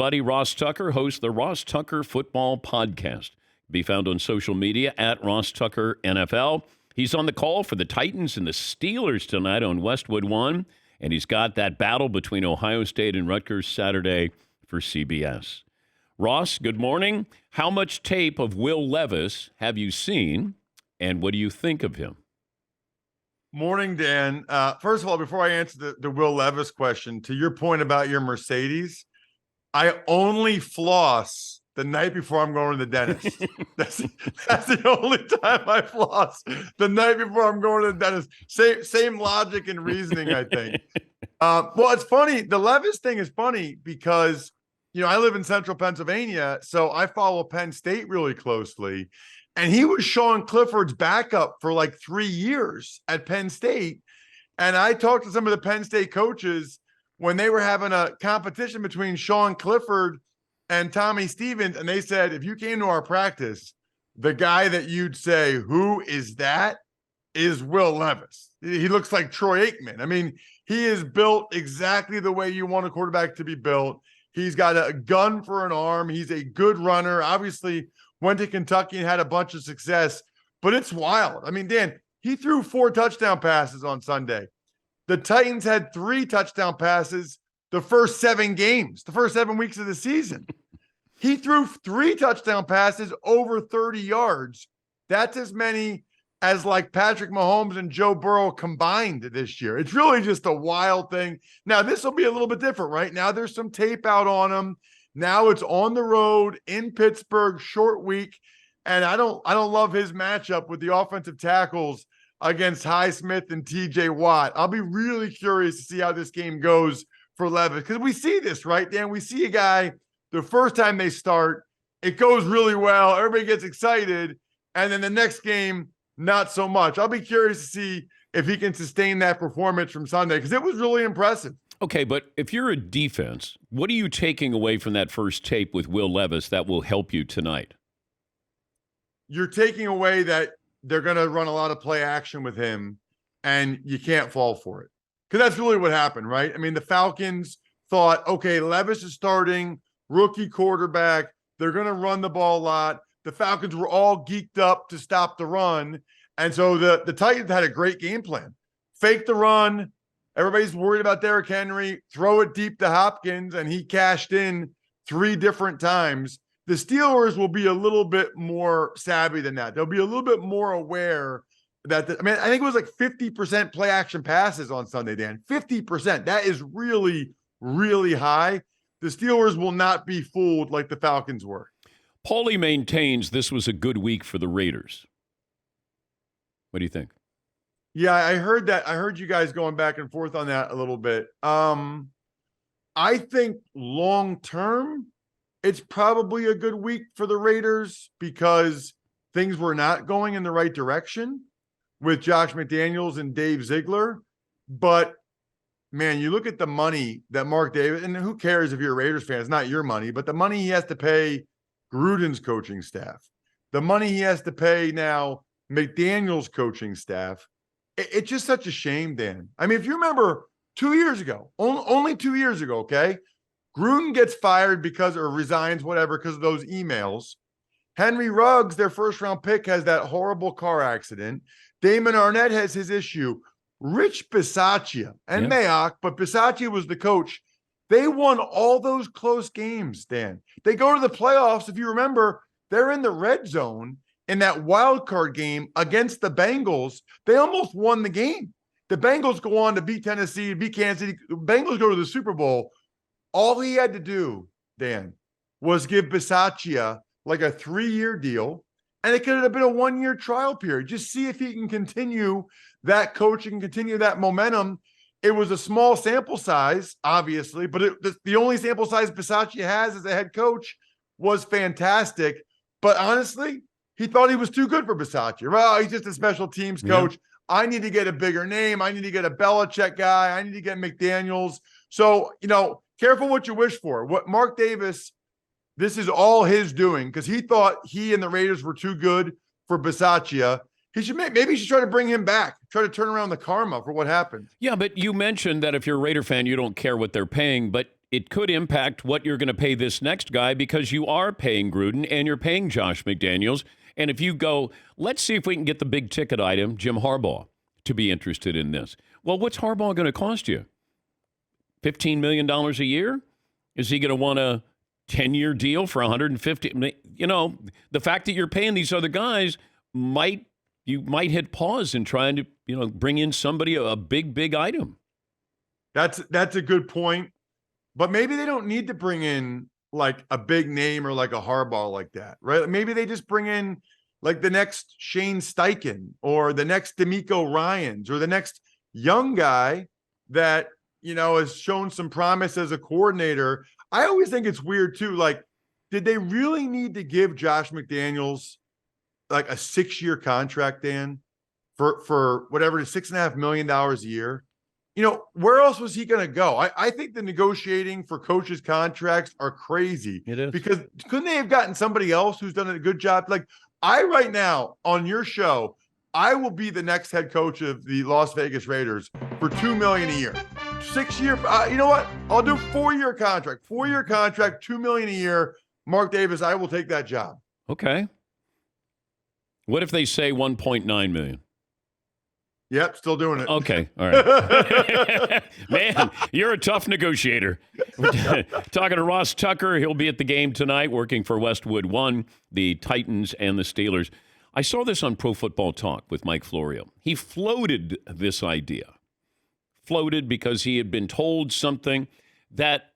buddy Ross Tucker hosts the Ross Tucker Football Podcast. Be found on social media at Ross Tucker NFL. He's on the call for the Titans and the Steelers tonight on Westwood One, and he's got that battle between Ohio State and Rutgers Saturday for CBS. Ross, good morning. How much tape of Will Levis have you seen, and what do you think of him? Morning, Dan. First of all, before I answer the Will Levis question, to your point about your Mercedes, I only floss the night before I'm going to the dentist. That's the only time I floss, the night before I'm going to the dentist. Same logic and reasoning, I think. Well, it's funny. The Levis thing is funny because, I live in central Pennsylvania, so I follow Penn State really closely. And he was Sean Clifford's backup for like 3 years at Penn State. And I talked to some of the Penn State coaches when they were having a competition between Sean Clifford and Tommy Stevens. And they said, if you came to our practice, the guy that you'd say, who is that, is Will Levis. He looks like Troy Aikman. I mean, he is built exactly the way you want a quarterback to be built. He's got a gun for an arm. He's a good runner. Obviously, went to Kentucky and had a bunch of success, but it's wild. I mean, Dan, he threw 4 touchdown passes on Sunday. The Titans had 3 touchdown passes the first 7 games, the first 7 weeks of the season. He threw 3 touchdown passes over 30 yards. That's as many as like Patrick Mahomes and Joe Burrow combined this year. It's really just a wild thing. Now, this will be a little bit different, right? Now there's some tape out on him. Now it's on the road in Pittsburgh, short week, and I don't love his matchup with the offensive tackles against Highsmith and TJ Watt. I'll be really curious to see how this game goes for Levis, because we see this, right, Dan? We see a guy, the first time they start, it goes really well, everybody gets excited, and then the next game, not so much. I'll be curious to see if he can sustain that performance from Sunday, because it was really impressive. Okay, but if you're a defense, what are you taking away from that first tape with Will Levis that will help you tonight? You're taking away that they're going to run a lot of play action with him, and you can't fall for it. Because that's really what happened, right? I mean, the Falcons thought, okay, Levis is starting, rookie quarterback. They're going to run the ball a lot. The Falcons were all geeked up to stop the run. And so the Titans had a great game plan. Fake the run. Everybody's worried about Derrick Henry. Throw it deep to Hopkins, and he cashed in 3 different times. The Steelers will be a little bit more savvy than that. They'll be a little bit more aware that, I think it was like 50% play action passes on Sunday, Dan. 50%. That is really, really high. The Steelers will not be fooled like the Falcons were. Paulie maintains this was a good week for the Raiders. What do you think? Yeah, I heard that. I heard you guys going back and forth on that a little bit. I think long-term, it's probably a good week for the Raiders because things were not going in the right direction with Josh McDaniels and Dave Ziegler. But, man, you look at the money that Mark Davis, and who cares if you're a Raiders fan, it's not your money, but the money he has to pay Gruden's coaching staff, the money he has to pay now McDaniels' coaching staff. It's just such a shame, Dan. I mean, if you remember 2 years ago, only 2 years ago, okay, Gruden gets fired or resigns, whatever, because of those emails. Henry Ruggs, their first-round pick, has that horrible car accident. Damon Arnett has his issue. Rich Bisaccia and Mayock, but Bisaccia was the coach. They won all those close games, Dan. They go to the playoffs. If you remember, they're in the red zone in that wild card game against the Bengals. They almost won the game. The Bengals go on to beat Tennessee, beat Kansas City. The Bengals go to the Super Bowl. All he had to do, Dan, was give Bisaccia like a 3-year deal, and it could have been a 1-year trial period. Just see if he can continue that coaching, continue that momentum. It was a small sample size, obviously, but the only sample size Bisaccia has as a head coach was fantastic. But honestly, he thought he was too good for Bisaccia. Well, he's just a special teams coach. Yeah. I need to get a bigger name. I need to get a Belichick guy. I need to get McDaniels. So, careful what you wish for. What Mark Davis, this is all his doing because he thought he and the Raiders were too good for Bisaccia. Maybe he should try to bring him back, try to turn around the karma for what happened. Yeah, but you mentioned that if you're a Raider fan, you don't care what they're paying. But it could impact what you're going to pay this next guy because you are paying Gruden and you're paying Josh McDaniels. And if you go, let's see if we can get the big ticket item, Jim Harbaugh, to be interested in this. Well, what's Harbaugh going to cost you? $15 million a year? Is he going to want a 10-year deal for $150? You know, the fact that you're paying these other guys you might hit pause in trying to, bring in somebody, a big item. That's a good point. But maybe they don't need to bring in like a big name or like a Harbaugh like that, right? Maybe they just bring in like the next Shane Steichen or the next D'Amico Ryans or the next young guy that, has shown some promise as a coordinator. I always think it's weird too. Like, did they really need to give Josh McDaniels like a 6-year contract, Dan, for whatever it is, $6.5 million a year? Where else was he going to go? I think the negotiating for coaches' contracts are crazy. It is. Because couldn't they have gotten somebody else who's done a good job? Like right now on your show, I will be the next head coach of the Las Vegas Raiders for $2 million a year. 6-year. You know what? I'll do 4-year contract. 4-year contract, $2 million a year. Mark Davis, I will take that job. Okay. What if they say $1.9 million? Yep, still doing it. Okay, all right. Man, you're a tough negotiator. We're talking to Ross Tucker. He'll be at the game tonight working for Westwood One, the Titans and the Steelers. I saw this on Pro Football Talk with Mike Florio. He floated this idea. Floated because he had been told something that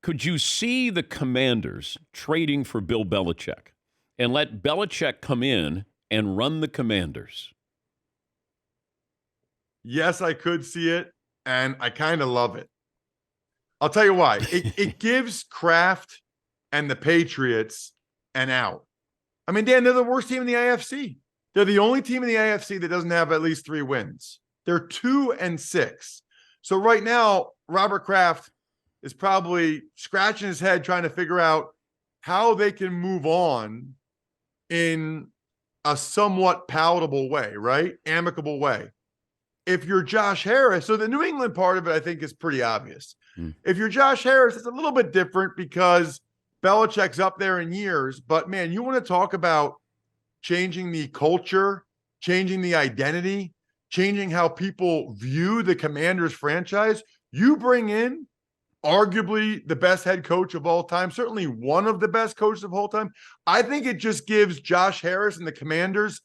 could you see the Commanders trading for Bill Belichick and let Belichick come in and run the Commanders? Yes, I could see it, and I kind of love it. I'll tell you why. It gives Kraft and the Patriots an out. I mean, Dan, they're the worst team in the AFC. They're the only team in the AFC that doesn't have at least 3 wins. They're 2-6. So right now, Robert Kraft is probably scratching his head trying to figure out how they can move on in a somewhat palatable way, right? Amicable way. If you're Josh Harris, so the New England part of it, I think, is pretty obvious. If you're Josh Harris, it's a little bit different because Belichick's up there in years. But, man, you want to talk about changing the culture, changing the identity, changing how people view the Commanders franchise. You bring in arguably the best head coach of all time, certainly one of the best coaches of all time. I think it just gives Josh Harris and the Commanders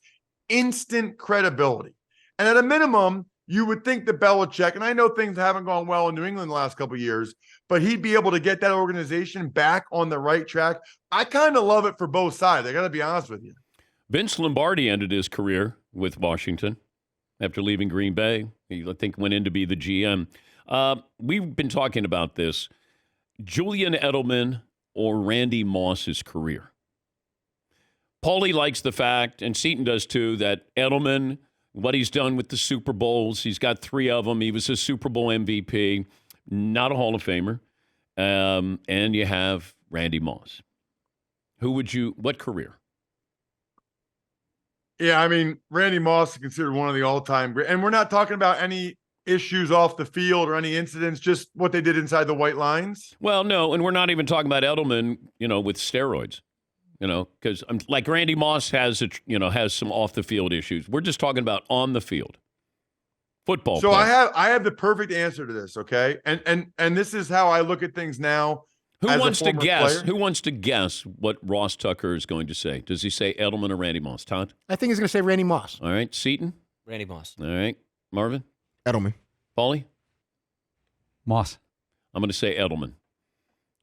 instant credibility. And at a minimum, you would think that Belichick, and I know things haven't gone well in New England the last couple of years, but he'd be able to get that organization back on the right track. I kind of love it for both sides. I got to be honest with you. Vince Lombardi ended his career with Washington after leaving Green Bay. He, I think, went in to be the GM. We've been talking about this. Julian Edelman or Randy Moss's career. Paulie likes the fact, and Seton does too, that Edelman, what he's done with the Super Bowls, he's got 3 of them. He was a Super Bowl MVP, not a Hall of Famer. And you have Randy Moss. What career? Yeah, I mean, Randy Moss is considered one of the all-time great. And we're not talking about any issues off the field or any incidents, just what they did inside the white lines. Well, no, and we're not even talking about Edelman, with steroids. Because like Randy Moss has some off the field issues. We're just talking about on the field football. So play. I have the perfect answer to this. Okay, and this is how I look at things now. Who wants to guess? Player. Who wants to guess what Ross Tucker is going to say? Does he say Edelman or Randy Moss? Todd? I think he's going to say Randy Moss. All right, Seton. Randy Moss. All right, Marvin. Edelman. Paulie. Moss. I'm going to say Edelman.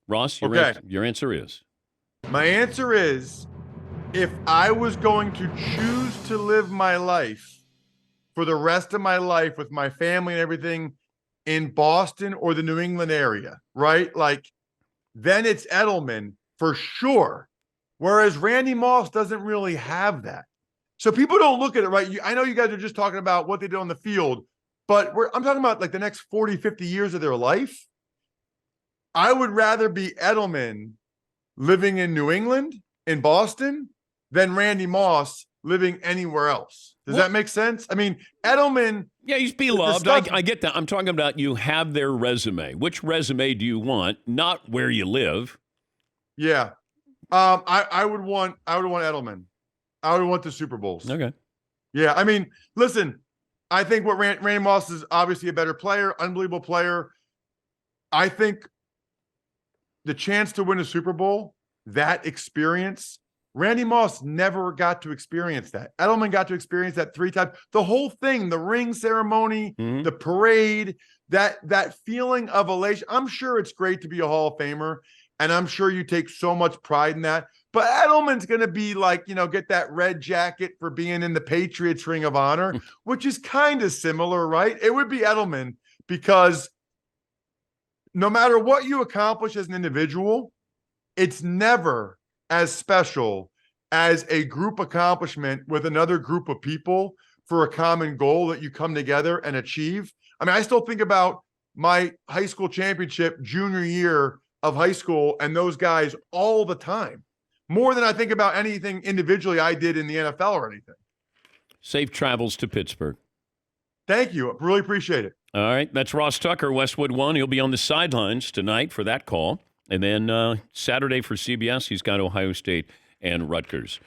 Ross, your answer is. My answer is, if I was going to choose to live my life for the rest of my life with my family and everything in Boston or the New England area, right? Like, then it's Edelman for sure. Whereas Randy Moss doesn't really have that. So people don't look at it, right? I know you guys are just talking about what they did on the field, but I'm talking about like the next 40, 50 years of their life. I would rather be Edelman living in New England, in Boston, than Randy Moss living anywhere else. Does that make sense? I mean, Edelman Yeah, he's beloved. stuff- I get that. I'm talking about you have their resume. Which resume do you want? Not where you live. Yeah. I would want Edelman. I would want the Super Bowls. Okay. Yeah. I mean, listen, I think what Randy Moss is obviously a better player, unbelievable player. I think the chance to win a Super Bowl, that experience, Randy Moss never got to experience that. Edelman got to experience that 3 times. The whole thing, the ring ceremony, the parade, that feeling of elation. I'm sure it's great to be a Hall of Famer, and I'm sure you take so much pride in that. But Edelman's going to be like, get that red jacket for being in the Patriots Ring of Honor, which is kind of similar, right? It would be Edelman because no matter what you accomplish as an individual, it's never as special as a group accomplishment with another group of people for a common goal that you come together and achieve. I mean, I still think about my high school championship junior year of high school and those guys all the time, more than I think about anything individually I did in the NFL or anything. Safe travels to Pittsburgh. Thank you. Really appreciate it. All right. That's Ross Tucker, Westwood One. He'll be on the sidelines tonight for that call. And then Saturday for CBS, he's got Ohio State and Rutgers.